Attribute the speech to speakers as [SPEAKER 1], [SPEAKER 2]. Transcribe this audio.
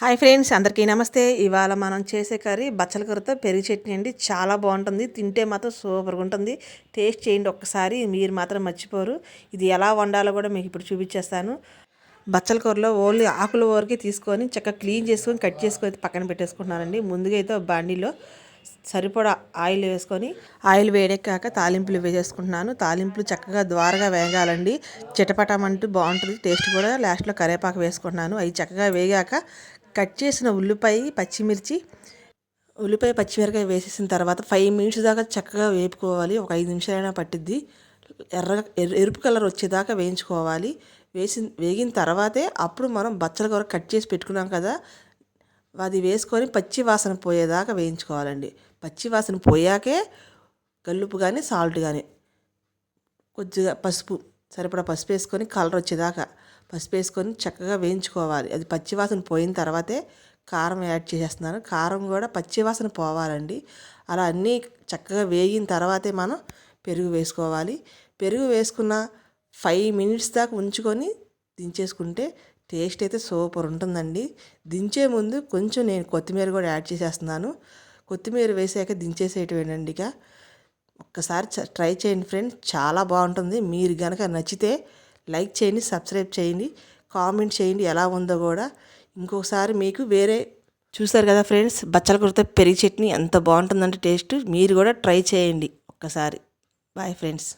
[SPEAKER 1] Hi friends, అందరికీ నమస్తే. ఇవాళ మనం చేసే కర్రీ బచ్చల కూరతో పెరుగు చట్నీ అండి. చాలా బాగుంటుంది. తింటే మాత్రం సూపర్గా ఉంటుంది. టేస్ట్ చేయండి ఒక్కసారి, మీరు మాత్రం మర్చిపోరు. ఇది ఎలా వండాలో కూడా మీకు ఇప్పుడు చూపించేస్తాను. బచ్చల కూరలో ఓన్లీ ఆకుల వరకే తీసుకొని చక్కగా క్లీన్ చేసుకొని కట్ చేసుకొని పక్కన పెట్టేసుకుంటున్నానండి. ముందుగా అయితే బాండీలో సరిపడా ఆయిల్ వేసుకొని ఆయిల్ వేడెక్కాక తాలింపులు వేసేసుకుంటున్నాను. తాలింపులు చక్కగా ద్వారగా వేగాలండి. చిటపటమంటూ బాగుంటుంది. టేస్ట్ కూడా లాస్ట్లో కరివేపాకు వేసుకుంటున్నాను. అవి చక్కగా వేగాక కట్ చేసిన ఉల్లిపాయ పచ్చిమిరకాయ వేసేసిన తర్వాత 5 మినిట్స్ దాకా చక్కగా వేపుకోవాలి. ఒక 5 నిమిషాలైనా పట్టిద్ది. ఎరుపు కలర్ వచ్చేదాకా వేయించుకోవాలి. వేగిన తర్వాతే అప్పుడు మనం బచ్చల కూర కట్ చేసి పెట్టుకున్నాం కదా, అది వేసుకొని పచ్చి వాసన పోయేదాకా వేయించుకోవాలండి. పచ్చి వాసన పోయాకే గల్లుపు కానీ సాల్ట్ కానీ కొద్దిగా సరిపడా పసుపు వేసుకొని కలర్ వచ్చేదాకా పసుపు వేసుకొని చక్కగా వేయించుకోవాలి. అది పచ్చివాసన పోయిన తర్వాతే కారం యాడ్ చేసేస్తున్నాను. కారం కూడా పచ్చివాసన పోవాలండి. అలా అన్నీ చక్కగా వేగిన తర్వాతే మనం పెరుగు వేసుకోవాలి. పెరుగు వేసుకున్న 5 మినిట్స్ దాకా ఉంచుకొని దించేసుకుంటే టేస్ట్ అయితే సూపర్ ఉంటుందండి. దించే ముందు కొంచెం నేను కొత్తిమీర కూడా యాడ్ చేసేస్తున్నాను. కొత్తిమీర వేసాక దించేసేయటమేనండి. ఇక ఒక్కసారి ట్రై చేయండి ఫ్రెండ్స్, చాలా బాగుంటుంది. మీరు కనుక నచ్చితే లైక్ చేయండి, సబ్స్క్రైబ్ చేయండి, కామెంట్ చేయండి ఎలా ఉందో కూడా. ఇంకొకసారి మీకు చూసారు కదా ఫ్రెండ్స్, బచ్చల కూరతో పెరుగు చట్నీ ఎంత బాగుంటుందంటే టేస్ట్. మీరు కూడా ట్రై చేయండి ఒక్కసారి. Bye friends.